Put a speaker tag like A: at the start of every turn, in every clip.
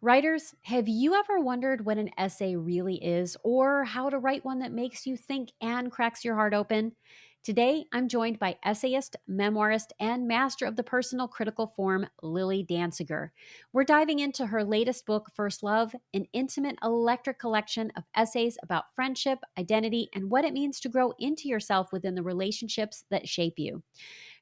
A: Writers, have you ever wondered what an essay really is or how to write one that makes you think and cracks your heart open? Today, I'm joined by essayist, memoirist, and master of the personal critical form, Lilly Dancyger. We're diving into her latest book, First Love, an intimate, electric collection of essays about friendship, identity, and what it means to grow into yourself within the relationships that shape you.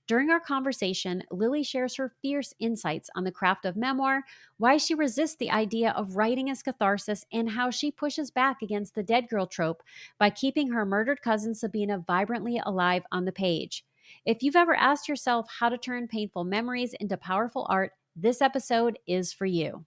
A: During our conversation, Lilly shares her fierce insights on the craft of memoir, why she resists the idea of writing as catharsis, and how she pushes back against the dead girl trope by keeping her murdered cousin Sabina vibrantly alive on the page. If you've ever asked yourself how to turn painful memories into powerful art, this episode is for you.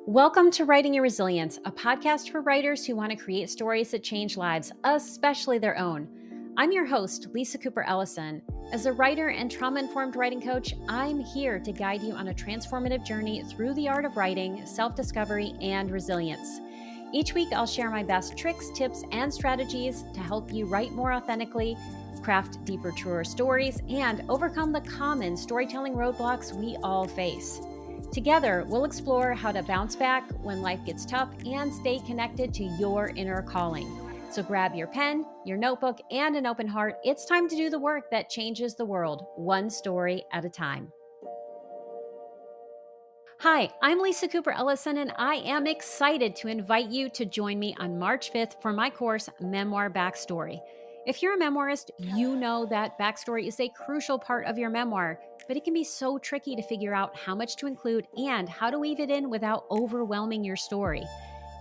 A: Welcome to Writing Your Resilience, a podcast for writers who want to create stories that change lives, especially their own. I'm your host, Lisa Cooper Ellison. As a writer and trauma-informed writing coach, I'm here to guide you on a transformative journey through the art of writing, self-discovery, and resilience. Each week, I'll share my best tricks, tips, and strategies to help you write more authentically, craft deeper, truer stories, and overcome the common storytelling roadblocks we all face. Together, we'll explore how to bounce back when life gets tough and stay connected to your inner calling. So grab your pen, your notebook, and an open heart. It's time to do the work that changes the world, one story at a time. Hi, I'm Lisa Cooper Ellison, and I am excited to invite you to join me on March 5th for my course, Memoir Backstory. If you're a memoirist, you know that backstory is a crucial part of your memoir, but it can be so tricky to figure out how much to include and how to weave it in without overwhelming your story.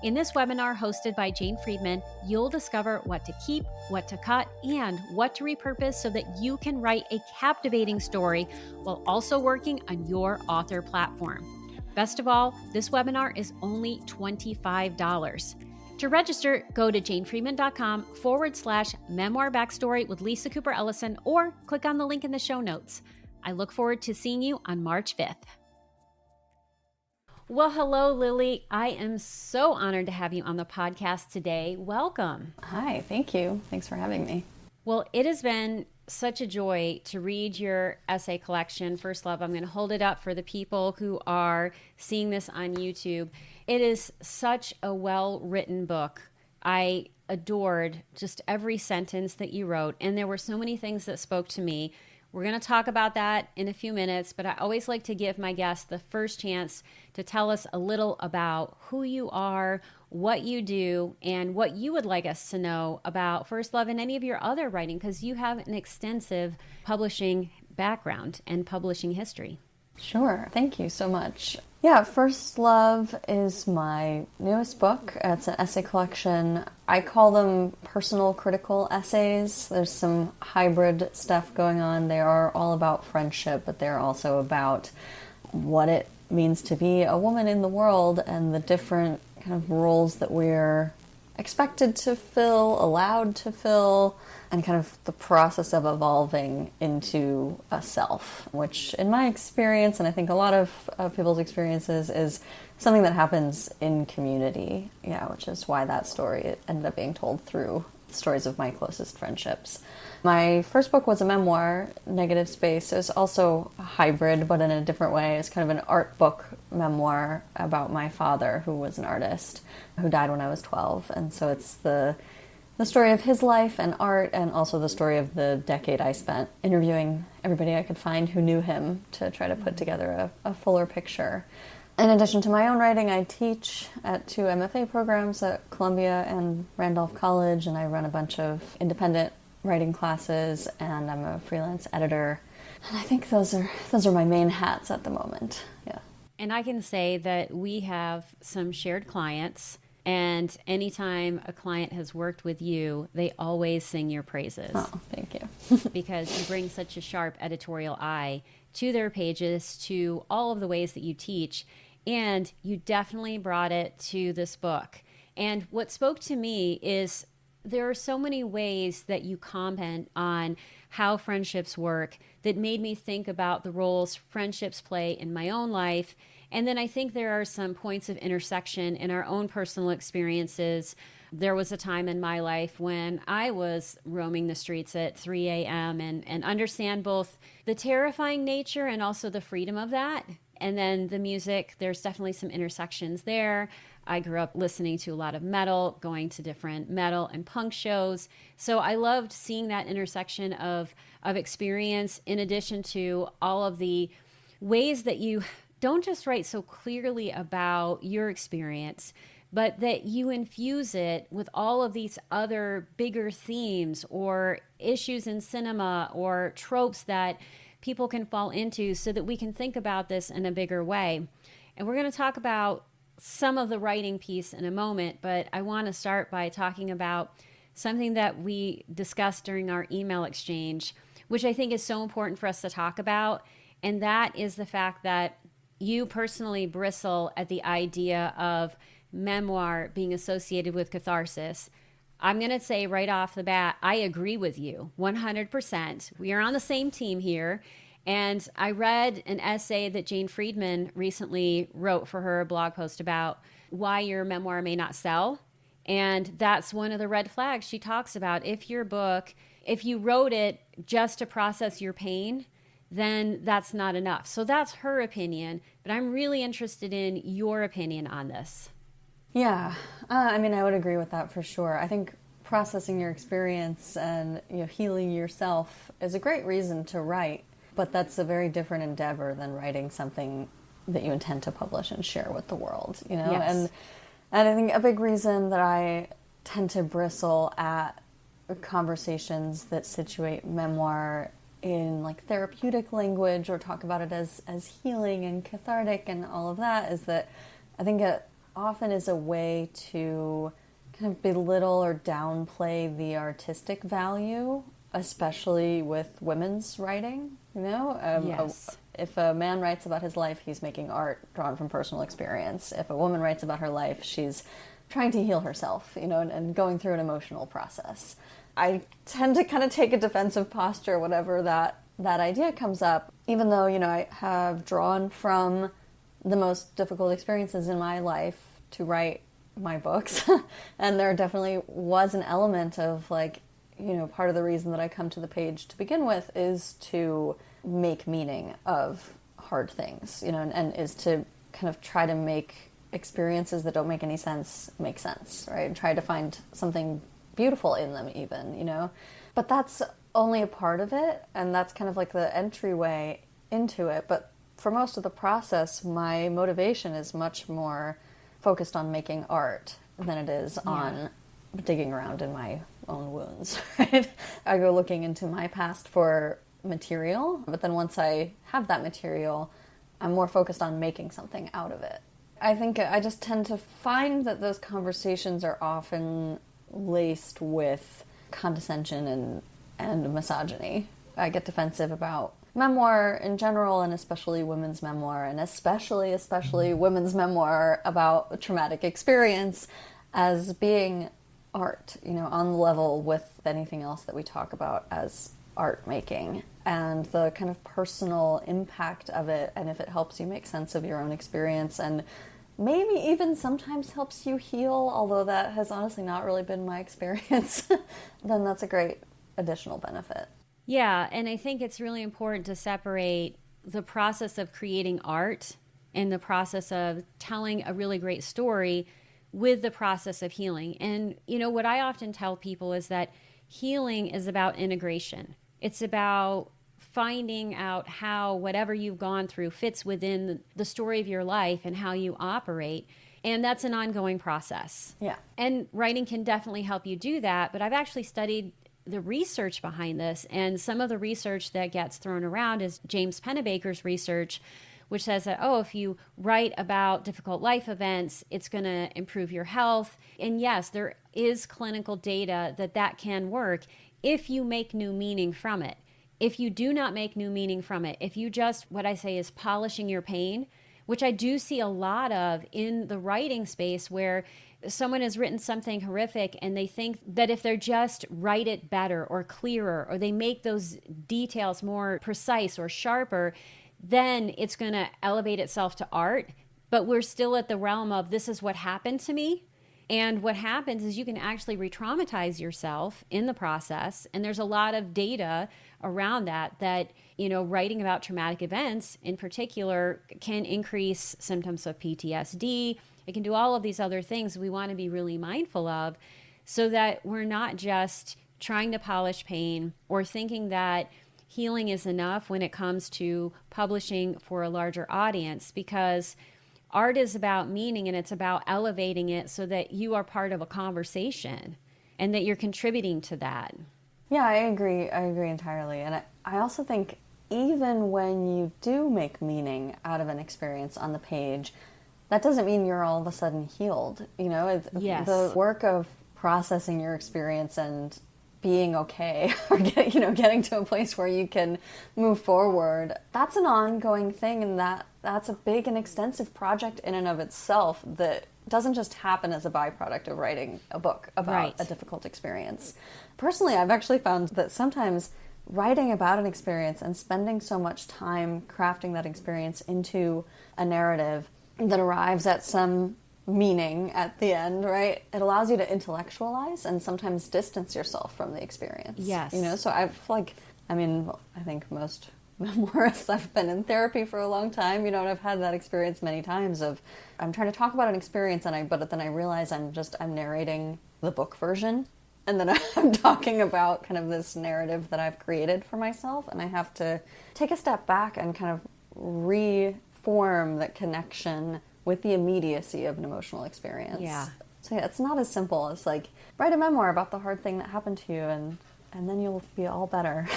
A: In this webinar hosted by Jane Friedman, you'll discover what to keep, what to cut, and what to repurpose so that you can write a captivating story while also working on your author platform. Best of all, this webinar is only $25. To register, go to janefriedman.com/memoir backstory with Lisa Cooper Ellison or click on the link in the show notes. I look forward to seeing you on March 5th. Well, hello, Lilly. I am so honored to have you on the podcast today. Welcome.
B: Hi, thank you. Thanks for having me.
A: Well, it has been such a joy to read your essay collection, First Love. I'm going to hold it up for the people who are seeing this on YouTube. It is such a well-written book. I adored just every sentence that you wrote, and there were so many things that spoke to me. We're going to talk about that in a few minutes, but I always like to give my guests the first chance to tell us a little about who you are, what you do, and what you would like us to know about First Love and any of your other writing, because you have an extensive publishing background and publishing history.
B: Sure. Thank you so much. Yeah, First Love is my newest book. It's an essay collection. I call them personal critical essays. There's some hybrid stuff going on. They are all about friendship, but they're also about what it means to be a woman in the world and the different kind of roles that we're expected to fill, allowed to fill, and kind of the process of evolving into a self, which in my experience, and I think a lot of people's experiences, is something that happens in community, which is why that story ended up being told through stories of my closest friendships. My first book was a memoir, Negative Space. It was also a hybrid, but in a different way. It's kind of an art book memoir about my father, who was an artist, who died when I was 12. And so it's the story of his life and art, and also the story of the decade I spent interviewing everybody I could find who knew him to try to put together a fuller picture. In addition to my own writing, I teach at 2 MFA programs at Columbia and Randolph College, and I run a bunch of independent writing classes, and I'm a freelance editor. And I think those are my main hats at the moment. Yeah.
A: And I can say that we have some shared clients, and anytime a client has worked with you, they always sing your praises.
B: Oh, thank you.
A: Because you bring such a sharp editorial eye to their pages, to all of the ways that you teach, and you definitely brought it to this book. And what spoke to me is there are so many ways that you comment on how friendships work that made me think about the roles friendships play in my own life And then I think there are some points of intersection in our own personal experiences. There was a time in my life when I was roaming the streets at 3 a.m. And understand both the terrifying nature and also the freedom of that. And then the music, there's definitely some intersections there. I grew up listening to a lot of metal, going to different metal and punk shows. So I loved seeing that intersection of experience, in addition to all of the ways that you don't just write so clearly about your experience, but that you infuse it with all of these other bigger themes or issues in cinema or tropes that people can fall into, so that we can think about this in a bigger way. And we're going to talk about some of the writing piece in a moment, but I want to start by talking about something that we discussed during our email exchange, which I think is so important for us to talk about. And that is the fact that you personally bristle at the idea of memoir being associated with catharsis. I'm going to say right off the bat, I agree with you 100%. We are on the same team here. And I read an essay that Jane Friedman recently wrote for her blog post about why your memoir may not sell. And that's one of the red flags she talks about. If your book, if you wrote it just to process your pain, then that's not enough. So that's her opinion, but I'm really interested in your opinion on this.
B: Yeah, I mean, I would agree with that for sure. I think processing your experience and healing yourself is a great reason to write, but that's a very different endeavor than writing something that you intend to publish and share with the world.
A: Yes.
B: And I think a big reason that I tend to bristle at conversations that situate memoir in like therapeutic language or talk about it as healing and cathartic and all of that is that I think it often is a way to kind of belittle or downplay the artistic value, especially with women's writing.
A: Yes.
B: If a man writes about his life, he's making art drawn from personal experience. If a woman writes about her life, she's trying to heal herself, and going through an emotional process. I tend to kind of take a defensive posture whenever that idea comes up, even though, I have drawn from the most difficult experiences in my life to write my books. And there definitely was an element of part of the reason that I come to the page to begin with is to make meaning of hard things, and is to kind of try to make experiences that don't make any sense make sense, right? And try to find something beautiful in them even, But that's only a part of it, and that's kind of like the entryway into it. But for most of the process, my motivation is much more focused on making art than it is on digging around in my own wounds, right? I go looking into my past for material, but then once I have that material, I'm more focused on making something out of it. I think I just tend to find that those conversations are often laced with condescension and misogyny. I get defensive about memoir in general, and especially women's memoir, and especially women's memoir about a traumatic experience as being art, on the level with anything else that we talk about as art making, and the kind of personal impact of it, and if it helps you make sense of your own experience, and maybe even sometimes helps you heal, although that has honestly not really been my experience, then that's a great additional benefit.
A: Yeah, and I think it's really important to separate the process of creating art and the process of telling a really great story with the process of healing. And, what I often tell people is that healing is about integration. It's about finding out how whatever you've gone through fits within the story of your life and how you operate. And that's an ongoing process.
B: Yeah.
A: And writing can definitely help you do that. But I've actually studied the research behind this. And some of the research that gets thrown around is James Pennebaker's research, which says that, if you write about difficult life events, it's going to improve your health. And yes, there is clinical data that can work if you make new meaning from it. If you do not make new meaning from it, if you just, what I say is polishing your pain, which I do see a lot of in the writing space, where someone has written something horrific and they think that if they're just write it better or clearer, or they make those details more precise or sharper, then it's going to elevate itself to art. But we're still at the realm of this is what happened to me. And what happens is you can actually re-traumatize yourself in the process. And there's a lot of data around that, writing about traumatic events in particular can increase symptoms of PTSD. It can do all of these other things we want to be really mindful of so that we're not just trying to polish pain or thinking that healing is enough when it comes to publishing for a larger audience, because art is about meaning and it's about elevating it so that you are part of a conversation and that you're contributing to that.
B: Yeah, I agree. I agree entirely. And I also think even when you do make meaning out of an experience on the page, that doesn't mean you're all of a sudden healed.
A: Yes.
B: The work of processing your experience and being okay or getting to a place where you can move forward, that's an ongoing thing, and that's a big and extensive project in and of itself that doesn't just happen as a byproduct of writing a book about a difficult experience. Personally, I've actually found that sometimes writing about an experience and spending so much time crafting that experience into a narrative that arrives at some meaning at the end, right? It allows you to intellectualize and sometimes distance yourself from the experience.
A: Yes.
B: So I think most memoirists, I've been in therapy for a long time, and I've had that experience many times of I'm trying to talk about an experience but then I realize I'm narrating the book version, and then I'm talking about kind of this narrative that I've created for myself, and I have to take a step back and kind of reform that connection with the immediacy of an emotional experience.
A: Yeah.
B: So yeah, it's not as simple as like write a memoir about the hard thing that happened to you and then you'll be all better.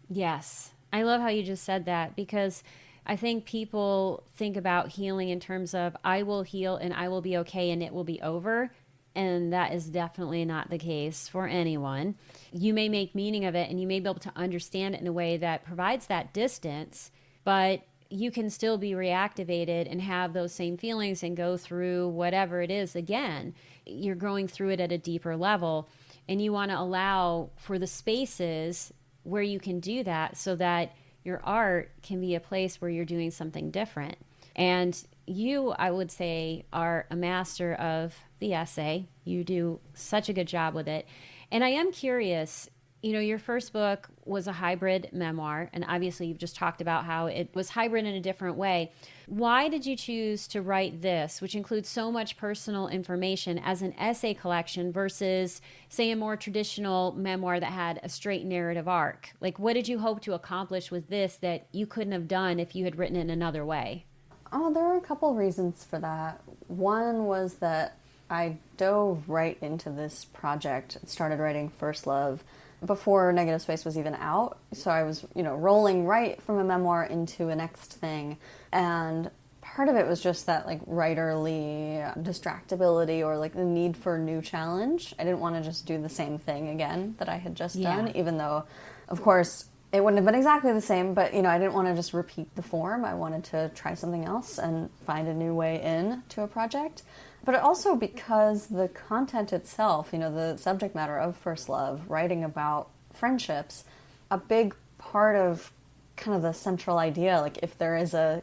A: Yes. I love how you just said that, because I think people think about healing in terms of I will heal and I will be okay and it will be over. And that is definitely not the case for anyone. You may make meaning of it and you may be able to understand it in a way that provides that distance, but you can still be reactivated and have those same feelings and go through whatever it is again. You're going through it at a deeper level, and you want to allow for the spaces where you can do that so that your art can be a place where you're doing something different. And you, I would say, are a master of the essay. You do such a good job with it. And I am curious, your first book was a hybrid memoir, and obviously you've just talked about how it was hybrid in a different way. Why did you choose to write this, which includes so much personal information, as an essay collection versus, say, a more traditional memoir that had a straight narrative arc? Like, what did you hope to accomplish with this that you couldn't have done if you had written it another way?
B: Oh, there are a couple reasons for that. One was that I dove right into this project, started writing First Love before Negative Space was even out. So I was, rolling right from a memoir into a next thing. And part of it was just that like writerly distractibility or like the need for a new challenge. I didn't want to just do the same thing again that I had just done, even though, of course, it wouldn't have been exactly the same, but, I didn't want to just repeat the form. I wanted to try something else and find a new way in to a project. But also because the content itself, the subject matter of First Love, writing about friendships, a big part of kind of the central idea, like if there is a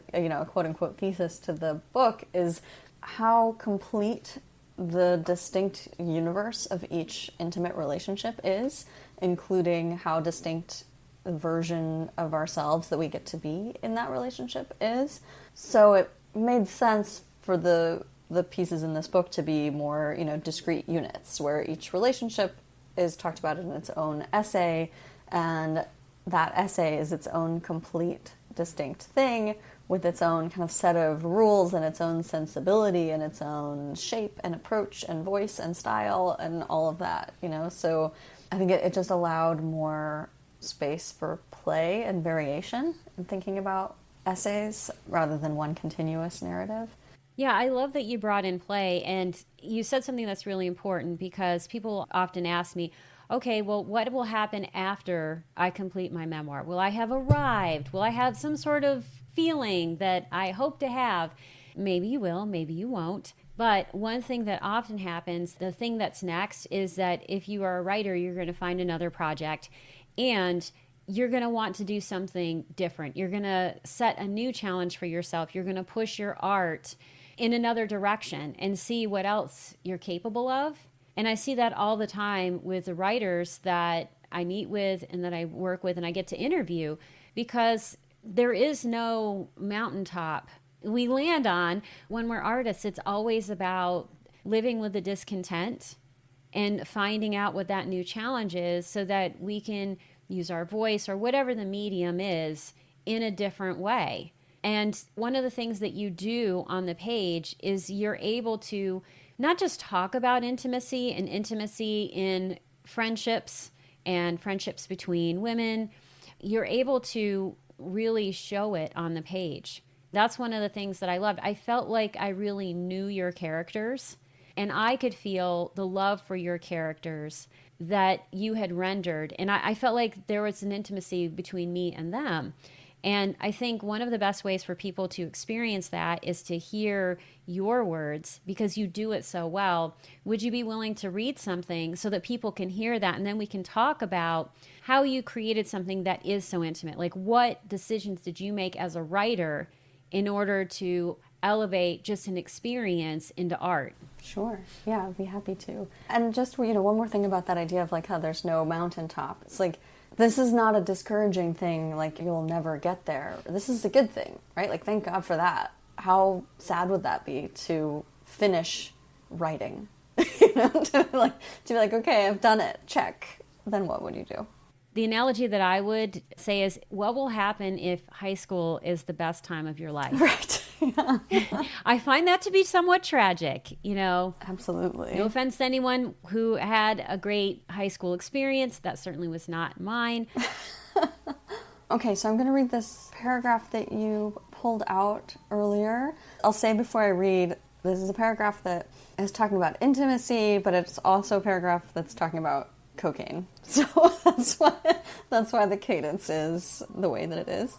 B: quote-unquote thesis to the book, is how complete the distinct universe of each intimate relationship is, including how distinct the version of ourselves that we get to be in that relationship is. So it made sense for the pieces in this book to be more, discrete units where each relationship is talked about in its own essay, and that essay is its own complete, distinct thing with its own kind of set of rules and its own sensibility and its own shape and approach and voice and style and all of that, So I think it just allowed more space for play and variation in thinking about essays rather than one continuous narrative.
A: Yeah, I love that you brought in play, and you said something that's really important, because people often ask me, okay, well, what will happen after I complete my memoir? Will I have arrived? Will I have some sort of feeling that I hope to have? Maybe you will, maybe you won't. But one thing that often happens, the thing that's next, is that if you are a writer, you're going to find another project. And you're going to want to do something different. You're going to set a new challenge for yourself. You're going to push your art in another direction and see what else you're capable of. And I see that all the time with the writers that I meet with and that I work with and I get to interview, because there is no mountaintop we land on when we're artists. It's always about living with the discontent and finding out what that new challenge is so that we can use our voice or whatever the medium is in a different way. And one of the things that you do on the page is you're able to not just talk about intimacy and intimacy in friendships and friendships between women, you're able to really show it on the page. That's one of the things that I loved. I felt like I really knew your characters, and I could feel the love for your characters that you had rendered. And I felt like there was an intimacy between me and them. And I think one of the best ways for people to experience that is to hear your words, because you do it so well. Would you be willing to read something so that people can hear that? And then we can talk about how you created something that is so intimate. Like, what decisions did you make as a writer in order to elevate just an experience into art?
B: Sure. Yeah, I'd be happy to. And just, one more thing about that idea of like how there's no mountaintop. It's like, this is not a discouraging thing, like you'll never get there. This is a good thing, right? Like, thank God for that. How sad would that be to finish writing? To be like, okay, I've done it, check. Then what would you do?
A: The analogy that I would say is, what will happen if high school is the best time of your life?
B: Right. Yeah.
A: I find that to be somewhat tragic,
B: Absolutely.
A: No offense to anyone who had a great high school experience. That certainly was not mine.
B: Okay, so I'm going to read this paragraph that you pulled out earlier. I'll say before I read, this is a paragraph that is talking about intimacy, but it's also a paragraph that's talking about cocaine. So that's why the cadence is the way that it is.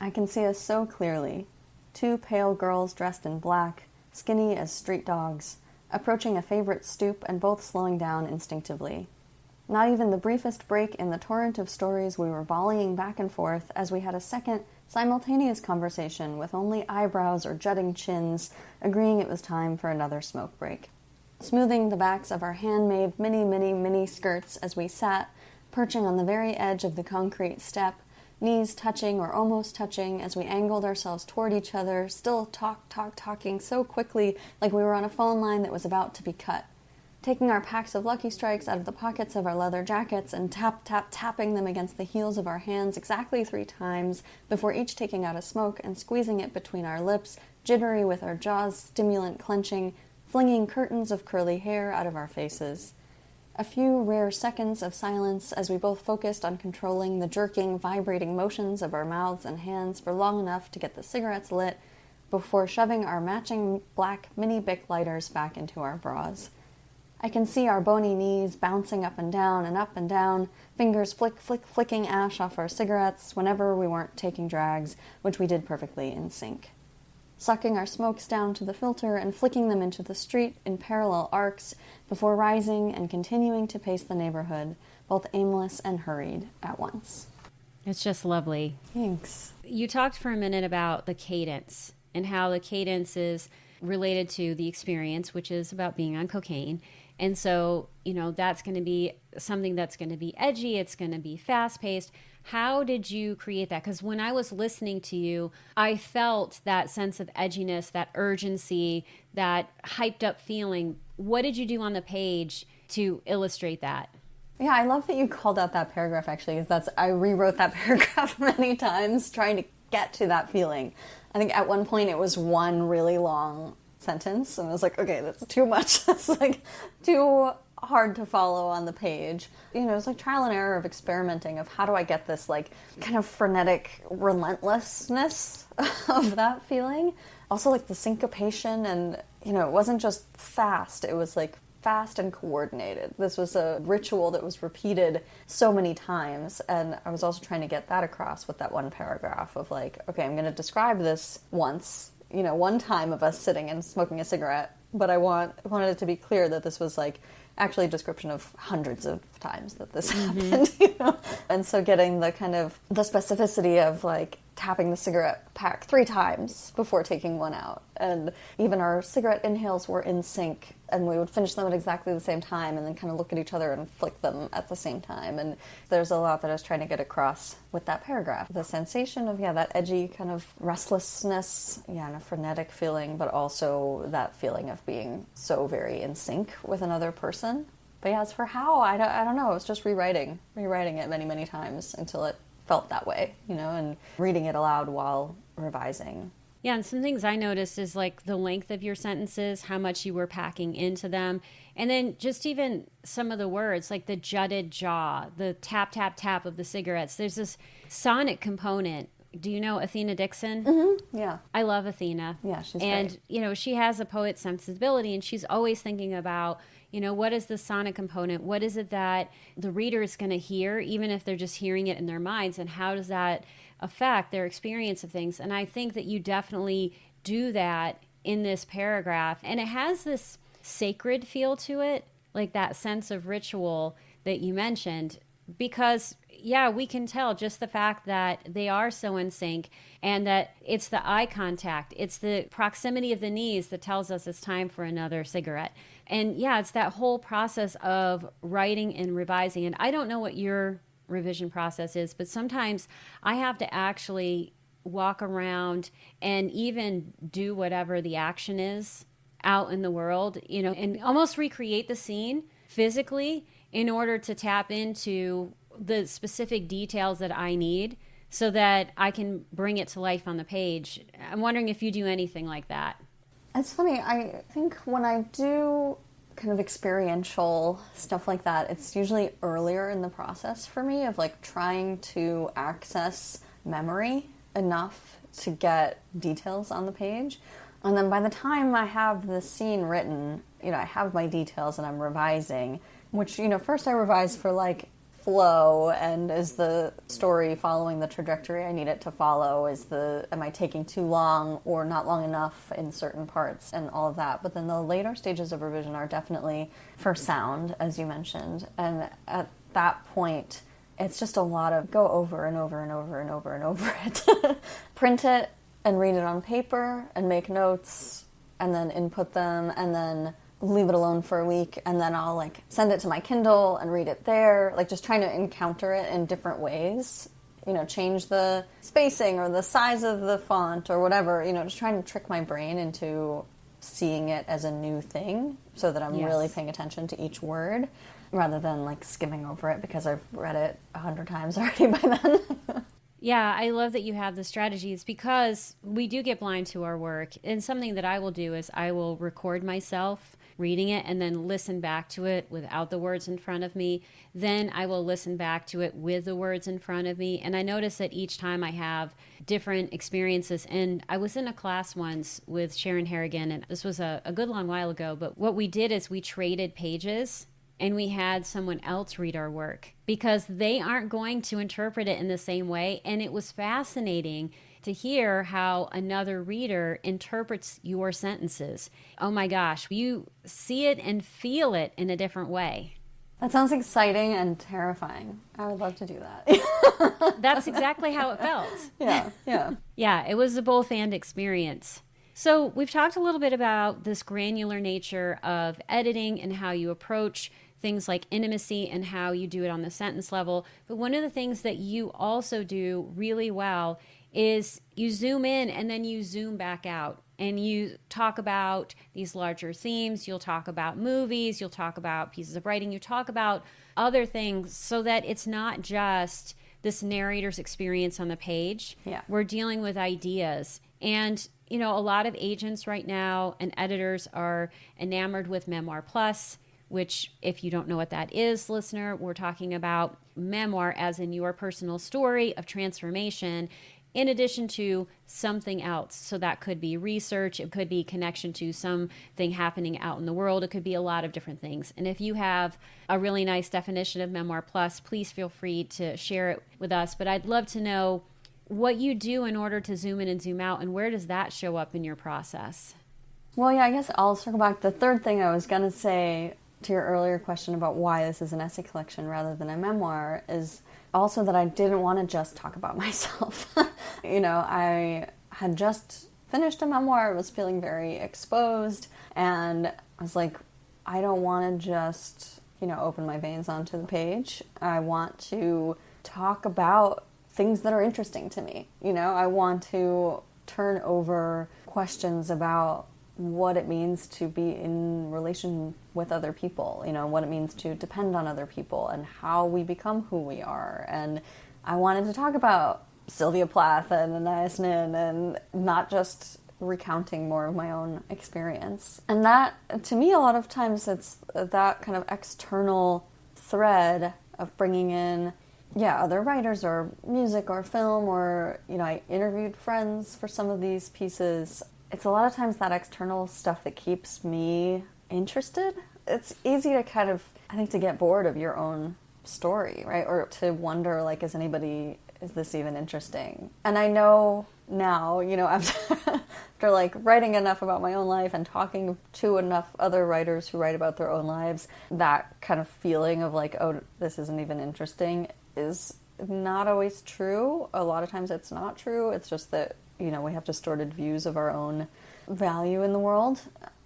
B: I can see us so clearly. Two pale girls dressed in black, skinny as street dogs, approaching a favorite stoop and both slowing down instinctively. Not even the briefest break in the torrent of stories we were volleying back and forth as we had a second, simultaneous conversation with only eyebrows or jutting chins, agreeing it was time for another smoke break. Smoothing the backs of our handmade mini skirts as we sat, perching on the very edge of the concrete step, knees touching or almost touching as we angled ourselves toward each other, still talking so quickly like we were on a phone line that was about to be cut. Taking our packs of Lucky Strikes out of the pockets of our leather jackets and tapping them against the heels of our hands exactly 3 times before each taking out a smoke and squeezing it between our lips, jittery with our jaws stimulant clenching, flinging curtains of curly hair out of our faces. A few rare seconds of silence as we both focused on controlling the jerking, vibrating motions of our mouths and hands for long enough to get the cigarettes lit before shoving our matching black mini Bic lighters back into our bras. I can see our bony knees bouncing up and down, fingers flicking ash off our cigarettes whenever we weren't taking drags, which we did perfectly in sync. Sucking our smokes down to the filter and flicking them into the street in parallel arcs before rising and continuing to pace the neighborhood, both aimless and hurried at once.
A: It's just lovely.
B: Thanks.
A: You talked for a minute about the cadence and how the cadence is related to the experience, which is about being on cocaine. And so, that's going to be something that's going to be edgy. It's going to be fast-paced. How did you create that? Because when I was listening to you, I felt that sense of edginess, that urgency, that hyped up feeling. What did you do on the page to illustrate that?
B: Yeah, I love that you called out that paragraph, actually, because I rewrote that paragraph many times trying to get to that feeling. I think at one point it was one really long sentence, and I was like, okay, that's too much. That's like too hard to follow on the page. It's like trial and error of experimenting of how do I get this like kind of frenetic relentlessness of that feeling. Also like the syncopation, and it wasn't just fast, it was like fast and coordinated. This was a ritual that was repeated so many times, and I was also trying to get that across with that one paragraph of like, okay, I'm going to describe this once, one time of us sitting and smoking a cigarette, but I wanted it to be clear that this was like actually a description of hundreds of times that this happened, you know? And so getting the kind of the specificity of like tapping the cigarette pack 3 times before taking one out. And even our cigarette inhales were in sync, and we would finish them at exactly the same time and then kind of look at each other and flick them at the same time. And there's a lot that I was trying to get across with that paragraph. The sensation of, that edgy kind of restlessness, and a frenetic feeling, but also that feeling of being so very in sync with another person. But as for how, I don't know. It was just rewriting it many, many times until it felt that way, and reading it aloud while revising.
A: Yeah, and some things I noticed is like the length of your sentences, how much you were packing into them, and then just even some of the words, like the jutted jaw, the tap, tap, tap of the cigarettes. There's this sonic component. Do you know Athena Dixon?
B: Mm-hmm. Yeah.
A: I love Athena.
B: Yeah, she's
A: great.
B: And,
A: she has a poet's sensibility, and she's always thinking about, what is the sonic component? What is it that the reader is going to hear, even if they're just hearing it in their minds? And how does that affect their experience of things? And I think that you definitely do that in this paragraph. And it has this sacred feel to it, like that sense of ritual that you mentioned, because we can tell just the fact that they are so in sync, and that it's the eye contact, it's the proximity of the knees that tells us it's time for another cigarette. And it's that whole process of writing and revising. And I don't know what your revision process is, but sometimes I have to actually walk around and even do whatever the action is out in the world, and almost recreate the scene physically in order to tap into the specific details that I need so that I can bring it to life on the page. I'm wondering if you do anything like that.
B: It's funny, I think when I do kind of experiential stuff like that, it's usually earlier in the process for me of like trying to access memory enough to get details on the page. And then by the time I have the scene written, I have my details and I'm revising, which, first I revise for like flow, and is the story following the trajectory I need it to follow? Am I taking too long or not long enough in certain parts, and all of that? But then the later stages of revision are definitely for sound, as you mentioned. And at that point, it's just a lot of go over and over and over and over and over it. Print it and read it on paper and make notes and then input them and then leave it alone for a week, and then I'll like send it to my Kindle and read it there, like just trying to encounter it in different ways, change the spacing or the size of the font or whatever, just trying to trick my brain into seeing it as a new thing so that I'm really paying attention to each word rather than like skimming over it because I've read it 100 times already by then.
A: Yeah, I love that you have the strategies, because we do get blind to our work. And something that I will do is I will record myself reading it and then listen back to it without the words in front of me. Then I will listen back to it with the words in front of me. And I notice that each time I have different experiences. And I was in a class once with Sharon Harrigan, and this was a good long while ago. But what we did is we traded pages, and we had someone else read our work because they aren't going to interpret it in the same way. And it was fascinating to hear how another reader interprets your sentences. Oh my gosh, you see it and feel it in a different way.
B: That sounds exciting and terrifying. I would love to do that.
A: That's exactly how it felt.
B: Yeah.
A: Yeah, it was a both and experience. So we've talked a little bit about this granular nature of editing and how you approach things like intimacy and how you do it on the sentence level. But one of the things that you also do really well is you zoom in and then you zoom back out, and you talk about these larger themes. You'll talk about movies, you'll talk about pieces of writing, you talk about other things so that it's not just this narrator's experience on the page.
B: Yeah.
A: We're dealing with ideas. And a lot of agents right now and editors are enamored with Memoir Plus, which, if you don't know what that is, listener, we're talking about memoir as in your personal story of transformation in addition to something else. So that could be research, it could be connection to something happening out in the world, it could be a lot of different things. And if you have a really nice definition of Memoir Plus, please feel free to share it with us. But I'd love to know what you do in order to zoom in and zoom out, and where does that show up in your process?
B: Well, yeah, I guess I'll circle back. The third thing I was going to say to your earlier question about why this is an essay collection rather than a memoir is also that I didn't want to just talk about myself. I had just finished a memoir, I was feeling very exposed, and I was like, I don't want to just, open my veins onto the page. I want to talk about things that are interesting to me. I want to turn over questions about what it means to be in relation with other people, what it means to depend on other people and how we become who we are. And I wanted to talk about Sylvia Plath and Anais Nin and not just recounting more of my own experience. And that, to me, a lot of times it's that kind of external thread of bringing in, other writers or music or film or, I interviewed friends for some of these pieces. It's a lot of times that external stuff that keeps me interested. It's easy to kind of, I think, to get bored of your own story, right? Or to wonder, is this even interesting? And I know now, after writing enough about my own life and talking to enough other writers who write about their own lives, that kind of feeling of oh, this isn't even interesting is not always true. A lot of times it's not true. It's just that, we have distorted views of our own value in the world.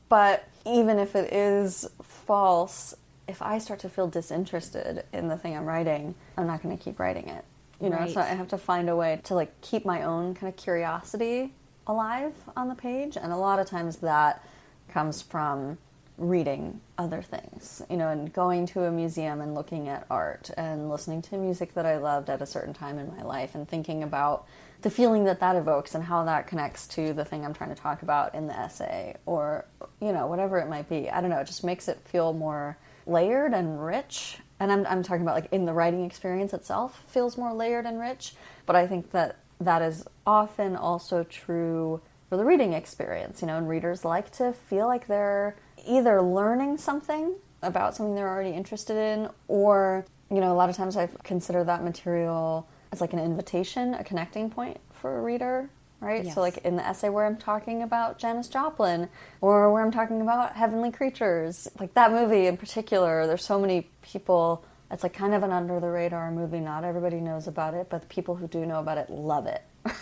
B: But even if it is false, if I start to feel disinterested in the thing I'm writing, I'm not going to keep writing it.
A: Right.
B: So I have to find a way to keep my own kind of curiosity alive on the page. And a lot of times that comes from reading other things, and going to a museum and looking at art and listening to music that I loved at a certain time in my life and thinking about the feeling that evokes and how that connects to the thing I'm trying to talk about in the essay or, whatever it might be. I don't know, it just makes it feel more layered and rich. And I'm talking about in the writing experience itself feels more layered and rich. But I think that is often also true for the reading experience, and readers like to feel like they're either learning something about something they're already interested in, or, a lot of times I consider that material as an invitation, a connecting point for a reader, right?
A: Yes.
B: So in the essay where I'm talking about Janis Joplin, or where I'm talking about Heavenly Creatures, that movie in particular, there's so many people, it's kind of an under the radar movie, not everybody knows about it, but the people who do know about it love it.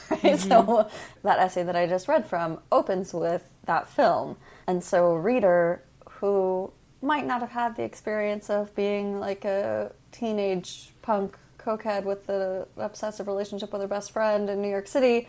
B: Right? Mm-hmm. So that essay that I just read from opens with that film. And so a reader who might not have had the experience of being a teenage punk cokehead with the obsessive relationship with her best friend in New York City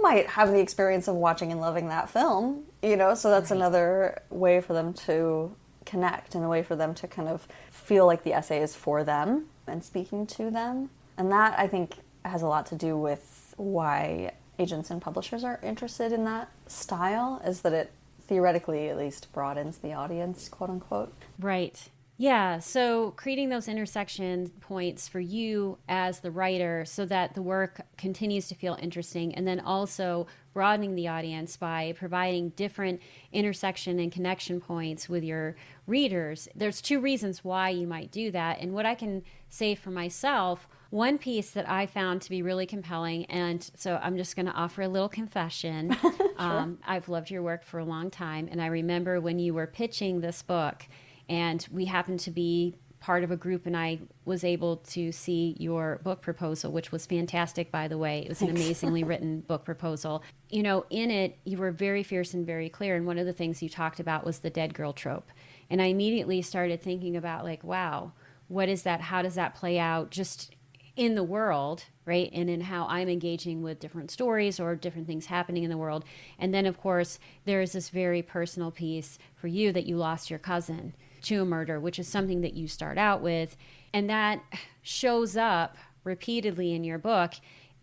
B: might have the experience of watching and loving that film, so that's right. Another way for them to connect and a way for them to kind of feel like the essay is for them and speaking to them. And that, I think, has a lot to do with why agents and publishers are interested in that style, is that it theoretically at least broadens the audience, quote unquote.
A: Right. Yeah, so creating those intersection points for you as the writer so that the work continues to feel interesting, and then also broadening the audience by providing different intersection and connection points with your readers. There's two reasons why you might do that. And what I can say for myself, one piece that I found to be really compelling, and so I'm just going to offer a little confession. Sure. I've loved your work for a long time, and I remember when you were pitching this book, and we happened to be part of a group, and I was able to see your book proposal, which was fantastic, by the way. It was an amazingly written book proposal. In it, you were very fierce and very clear, and one of the things you talked about was the dead girl trope. And I immediately started thinking about, wow, what is that? How does that play out just in the world, right? And in how I'm engaging with different stories or different things happening in the world. And then, of course, there is this very personal piece for you that you lost your cousin to a murder, which is something that you start out with. And that shows up repeatedly in your book.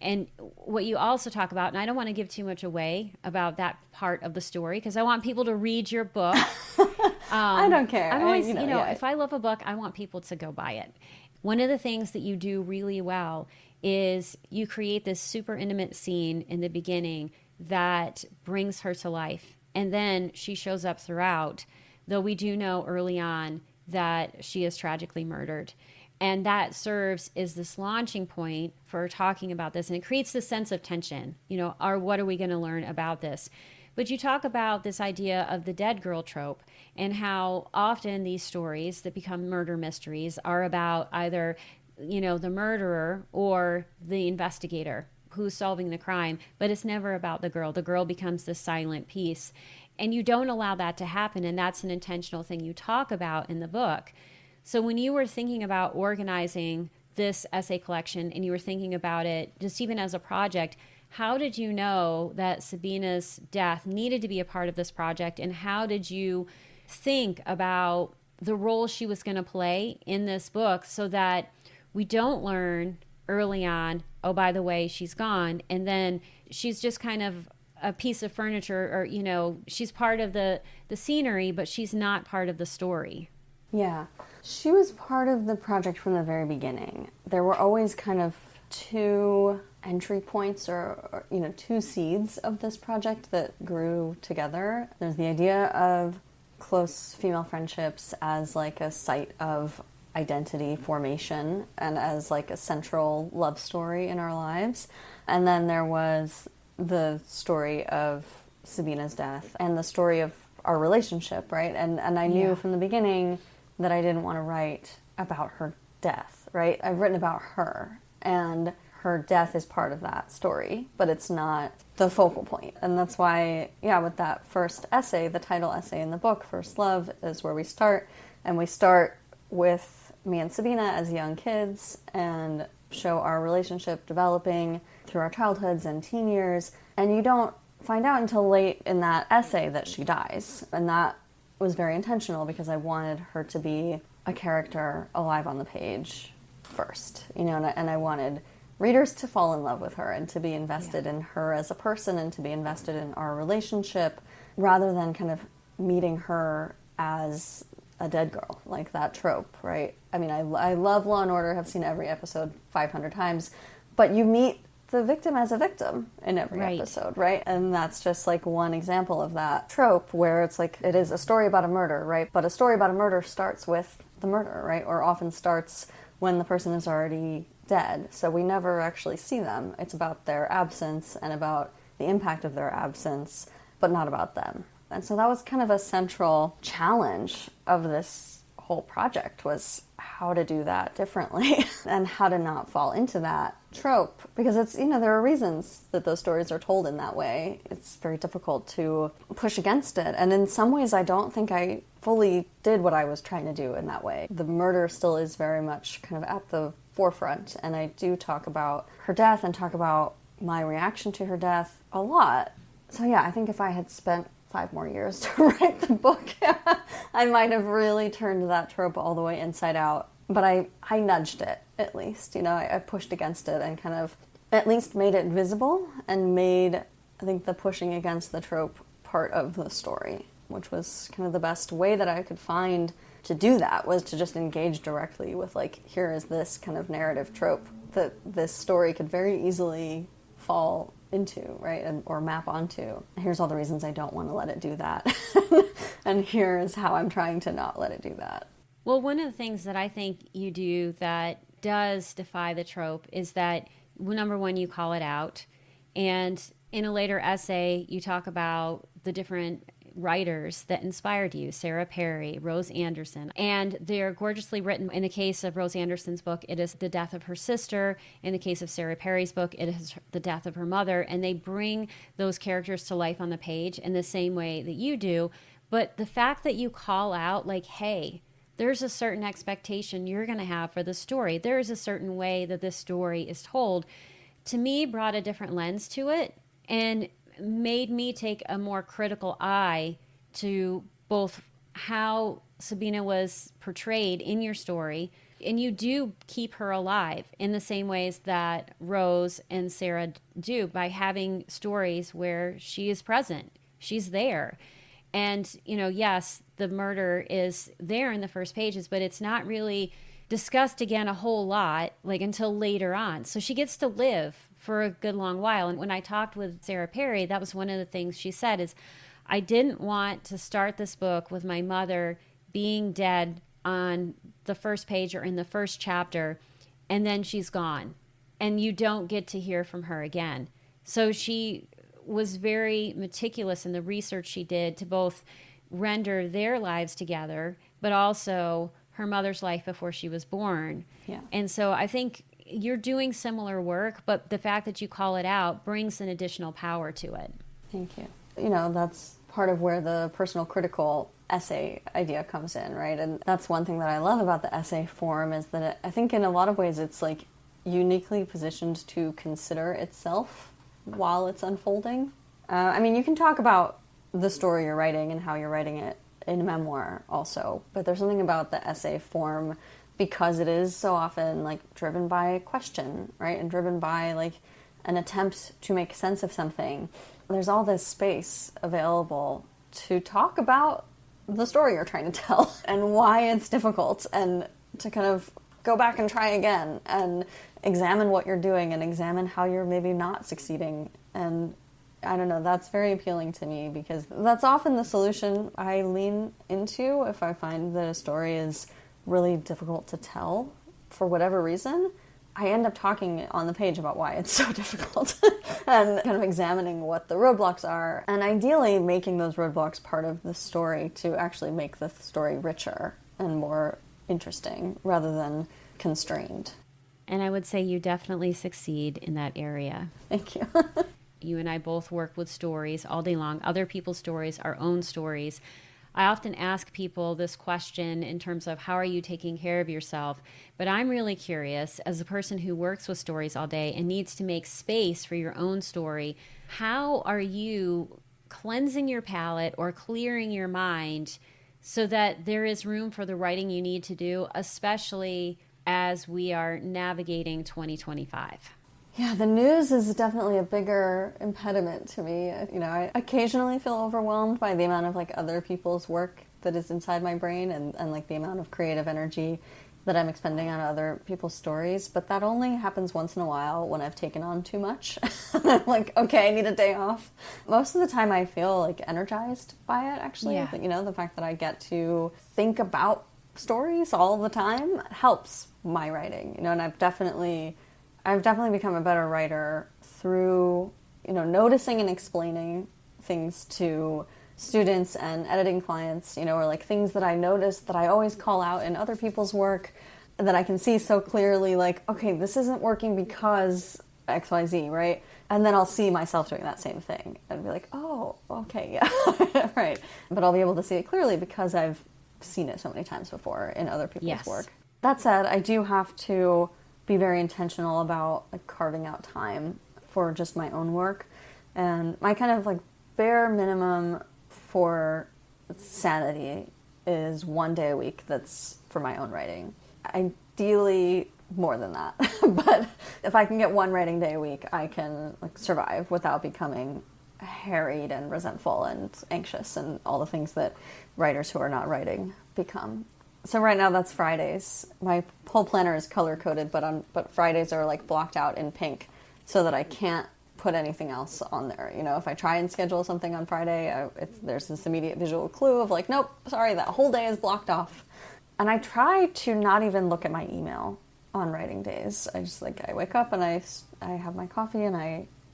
A: And what you also talk about, and I don't want to give too much away about that part of the story because I want people to read your book.
B: I don't care.
A: I'm always, if I love a book, I want people to go buy it. One of the things that you do really well is you create this super intimate scene in the beginning that brings her to life. And then she shows up throughout, though we do know early on that she is tragically murdered. And that serves as this launching point for talking about this. And it creates this sense of tension, what are we going to learn about this? But you talk about this idea of the dead girl trope and how often these stories that become murder mysteries are about either, the murderer or the investigator who's solving the crime, but it's never about the girl. The girl becomes the silent piece. And you don't allow that to happen. And that's an intentional thing you talk about in the book. So when you were thinking about organizing this essay collection and you were thinking about it just even as a project, how did you know that Sabina's death needed to be a part of this project? And how did you think about the role she was going to play in this book so that we don't learn early on, oh, by the way, she's gone, and then she's just kind of a piece of furniture, or she's part of the scenery, but she's not part of the story?
B: Yeah. She was part of the project from the very beginning. There were always kind of two entry points or two seeds of this project that grew together. There's the idea of close female friendships as like a site of identity formation and as like a central love story in our lives. And then there was the story of Sabina's death and the story of our relationship, right? And I knew from the beginning that I didn't want to write about her death, right? I've written about her, and her death is part of that story, but it's not the focal point. And that's why, with that first essay, the title essay in the book, First Love, is where we start. And we start with me and Sabina as young kids and show our relationship developing through our childhoods and teen years. And you don't find out until late in that essay that she dies. And that was very intentional because I wanted her to be a character alive on the page first, and I wanted readers to fall in love with her and to be invested in her as a person and to be invested in our relationship rather than kind of meeting her as a dead girl, like that trope, right? I mean, I love Law and Order, have seen every episode 500 times, but you meet the victim as a victim in every episode, right? And that's just like one example of that trope where it's like it is a story about a murder, right? But a story about a murder starts with the murder, right? Or often starts when the person is already dead. So we never actually see them. It's about their absence and about the impact of their absence, but not about them. And so that was kind of a central challenge of this whole project, was how to do that differently and how to not fall into that trope, because it's, there are reasons that those stories are told in that way. It's very difficult to push against it. And in some ways, I don't think I fully did what I was trying to do in that way. The murder still is very much kind of at the forefront, and I do talk about her death and talk about my reaction to her death a lot. So yeah, I think if I had spent 5 more years to write the book, I might have really turned that trope all the way inside out. But I nudged it, at least. I pushed against it and kind of at least made it visible and made, I think, the pushing against the trope part of the story, which was kind of the best way that I could find to do that, was to just engage directly with, like, here is this kind of narrative trope that this story could very easily fall into, right, or map onto. Here's all the reasons I don't want to let it do that. And here's how I'm trying to not let it do that.
A: Well, one of the things that I think you do that does defy the trope is that, number one, you call it out. And in a later essay, you talk about the different writers that inspired you: Sarah Perry, Rose Anderson. And they're gorgeously written. In the case of Rose Anderson's book, it is the death of her sister. In the case of Sarah Perry's book, it is the death of her mother. And they bring those characters to life on the page in the same way that you do. But the fact that you call out, like, hey, there's a certain expectation you're going to have for the story, there's a certain way that this story is told, to me brought a different lens to it and made me take a more critical eye to both how Sabina was portrayed in your story, and you do keep her alive in the same ways that Rose and Sarah do, by having stories where she is present, she's there. And, yes, the murder is there in the first pages, but it's not really discussed again a whole lot, like, until later on. So she gets to live for a good long while. And when I talked with Sarah Perry, that was one of the things she said is, I didn't want to start this book with my mother being dead on the first page or in the first chapter, and then she's gone, and you don't get to hear from her again. So she was very meticulous in the research she did to both render their lives together, but also her mother's life before she was born.
B: Yeah.
A: And so I think you're doing similar work, but the fact that you call it out brings an additional power to it.
B: Thank you. That's part of where the personal critical essay idea comes in, right? And that's one thing that I love about the essay form is that I think in a lot of ways it's like uniquely positioned to consider itself while it's unfolding. You can talk about the story you're writing and how you're writing it in memoir also, but there's something about the essay form because it is so often like driven by a question, right? And driven by like an attempt to make sense of something. There's all this space available to talk about the story you're trying to tell and why it's difficult, and to kind of go back and try again and examine what you're doing and examine how you're maybe not succeeding. And I don't know, that's very appealing to me because that's often the solution I lean into if I find that a story is really difficult to tell for whatever reason. I end up talking on the page about why it's so difficult and kind of examining what the roadblocks are, and ideally making those roadblocks part of the story to actually make the story richer and more interesting rather than constrained.
A: And I would say you definitely succeed in that area.
B: Thank you.
A: You and I both work with stories all day long, other people's stories, our own stories. I often ask people this question in terms of how are you taking care of yourself? But I'm really curious, as a person who works with stories all day and needs to make space for your own story, how are you cleansing your palate or clearing your mind so that there is room for the writing you need to do, especially as we are navigating 2025?
B: Yeah, the news is definitely a bigger impediment to me. I occasionally feel overwhelmed by the amount of like other people's work that is inside my brain and like the amount of creative energy that I'm expending on other people's stories. But that only happens once in a while when I've taken on too much. I'm like, okay, I need a day off. Most of the time I feel like energized by it, actually.
A: Yeah.
B: The fact that I get to think about stories all the time helps my writing, and I've definitely become a better writer through, noticing and explaining things to students and editing clients, or like things that I notice that I always call out in other people's work that I can see so clearly, like, okay, this isn't working because XYZ, right? And then I'll see myself doing that same thing and be like, oh, okay, yeah, right. But I'll be able to see it clearly because I've seen it so many times before in other people's work. That said, I do have to be very intentional about like carving out time for just my own work, and my kind of like bare minimum for sanity is 1 day a week that's for my own writing. Ideally more than that, but if I can get one writing day a week, I can like survive without becoming harried and resentful and anxious and all the things that writers who are not writing become. So right now that's Fridays. My whole planner is color coded, but Fridays are like blocked out in pink so that I can't put anything else on there. If I try and schedule something on Friday, there's this immediate visual clue of like, nope, sorry, that whole day is blocked off. And I try to not even look at my email on writing days. I wake up and I have my coffee and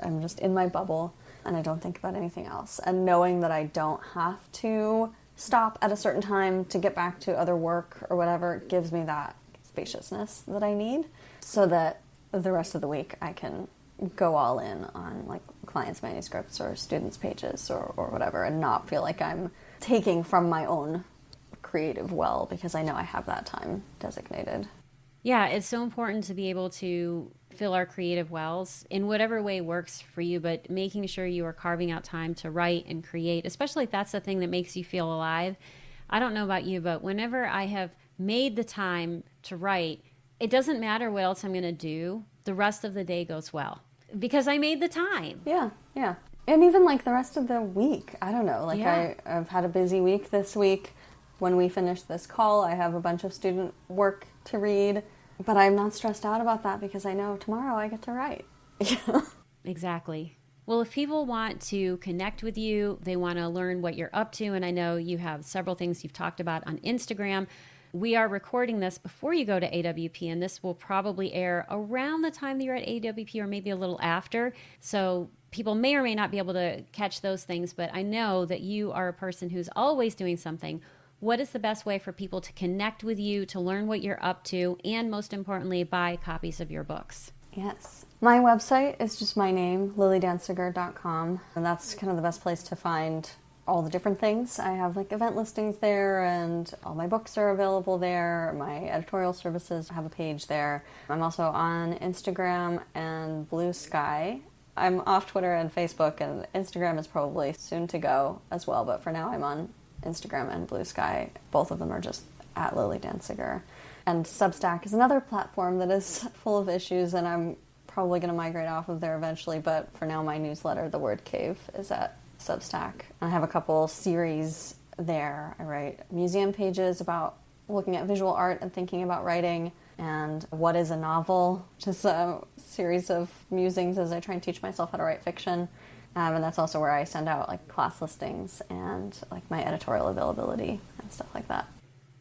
B: I'm just in my bubble and I don't think about anything else. And knowing that I don't have to stop at a certain time to get back to other work or whatever gives me that spaciousness that I need so that the rest of the week I can go all in on like clients' manuscripts or students' pages or whatever and not feel like I'm taking from my own creative well because I know I have that time designated.
A: Yeah, it's so important to be able to fill our creative wells in whatever way works for you, but making sure you are carving out time to write and create, especially if that's the thing that makes you feel alive. I don't know about you, but whenever I have made the time to write, it doesn't matter what else I'm going to do. The rest of the day goes well because I made the time.
B: Yeah. And even like the rest of the week, I don't know, like I've had a busy week this week. When we finish this call, I have a bunch of student work to read. But I'm not stressed out about that because I know tomorrow I get to write.
A: Exactly. Well, if people want to connect with you, they want to learn what you're up to, and I know you have several things you've talked about on Instagram. We are recording this before you go to AWP, and this will probably air around the time that you're at AWP or maybe a little after. So people may or may not be able to catch those things, but I know that you are a person who's always doing something. What is the best way for people to connect with you, to learn what you're up to, and most importantly, buy copies of your books?
B: Yes. My website is just my name, lillydancyger.com, and that's kind of the best place to find all the different things. I have like event listings there, and all my books are available there. My editorial services have a page there. I'm also on Instagram and Blue Sky. I'm off Twitter and Facebook, and Instagram is probably soon to go as well, but for now I'm on Instagram and Blue Sky. Both of them are just at Lilly Dancyger. And Substack is another platform that is full of issues, and I'm probably going to migrate off of there eventually, but for now my newsletter, The Word Cave, is at Substack. I have a couple series there. I write museum pages about looking at visual art and thinking about writing, and What is a Novel, which is a series of musings as I try and teach myself how to write fiction. And that's also where I send out like class listings and like my editorial availability and stuff like that.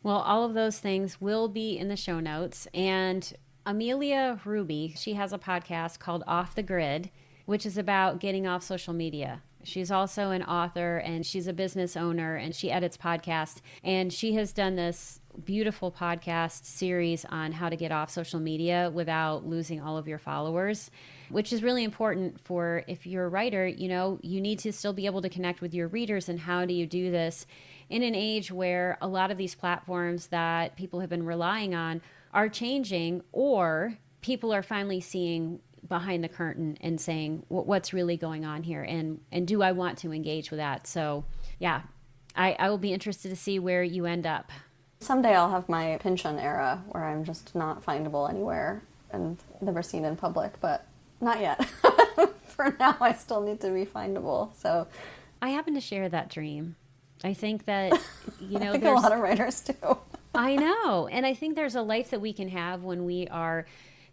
A: Well, all of those things will be in the show notes. And Amelia Ruby, she has a podcast called Off the Grid, which is about getting off social media. She's also an author, and she's a business owner, and she edits podcasts. And she has done this beautiful podcast series on how to get off social media without losing all of your followers, which is really important for, if you're a writer, you know, you need to still be able to connect with your readers. And how do you do this in an age where a lot of these platforms that people have been relying on are changing, or people are finally seeing behind the curtain and saying, what's really going on here? And do I want to engage with that? So yeah, I will be interested to see where you end up.
B: Someday I'll have my Pynchon era where I'm just not findable anywhere and never seen in public, but not yet. For now, I still need to be findable. So
A: I happen to share that dream. I think that, you know,
B: I think a lot of writers do.
A: I know. And I think there's a life that we can have when we are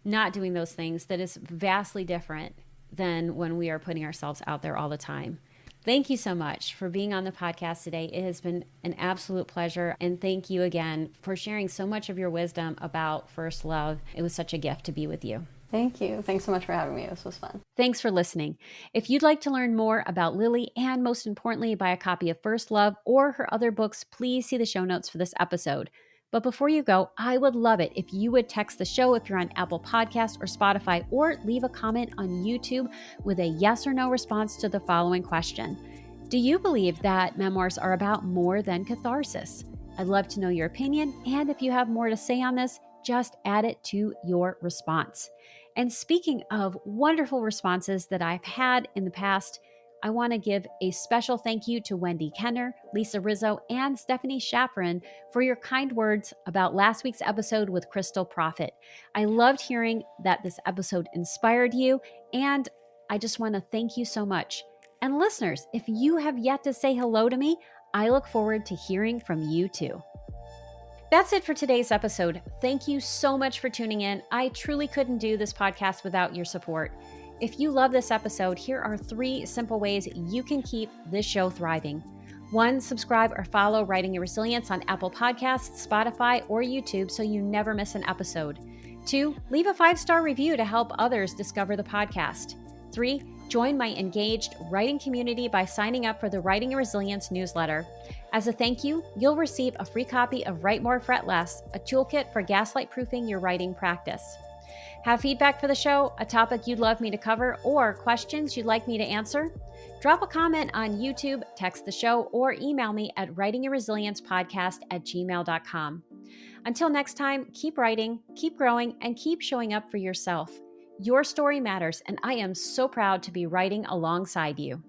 A: not doing those things that is vastly different than when we are putting ourselves out there all the time. Thank you so much for being on the podcast today. It has been an absolute pleasure. And thank you again for sharing so much of your wisdom about first love. It was such a gift to be with you.
B: Thank you. Thanks so much for having me. This was fun.
A: Thanks for listening. If you'd like to learn more about Lilly, and most importantly, buy a copy of First Love or her other books, please see the show notes for this episode. But before you go, I would love it if you would text the show if you're on Apple Podcasts or Spotify, or leave a comment on YouTube with a yes or no response to the following question. Do you believe that memoirs are about more than catharsis? I'd love to know your opinion, and if you have more to say on this, just add it to your response. And speaking of wonderful responses that I've had in the past, I want to give a special thank you to Wendy Kenner, Lisa Rizzo, and Stephanie Shafran for your kind words about last week's episode with Crystal Prophet. I loved hearing that this episode inspired you, and I just want to thank you so much. And listeners, if you have yet to say hello to me, I look forward to hearing from you too. That's it for today's episode. Thank you so much for tuning in. I truly couldn't do this podcast without your support. If you love this episode, here are 3 simple ways you can keep this show thriving. 1, subscribe or follow Writing Your Resilience on Apple Podcasts, Spotify, or YouTube so you never miss an episode. 2, leave a 5-star review to help others discover the podcast. 3, join my engaged writing community by signing up for the Writing Your Resilience newsletter. As a thank you, you'll receive a free copy of Write More, Fret Less, a toolkit for gaslight-proofing your writing practice. Have feedback for the show, a topic you'd love me to cover, or questions you'd like me to answer? Drop a comment on YouTube, text the show, or email me at writingyourresiliencepodcast@gmail.com. Until next time, keep writing, keep growing, and keep showing up for yourself. Your story matters, and I am so proud to be writing alongside you.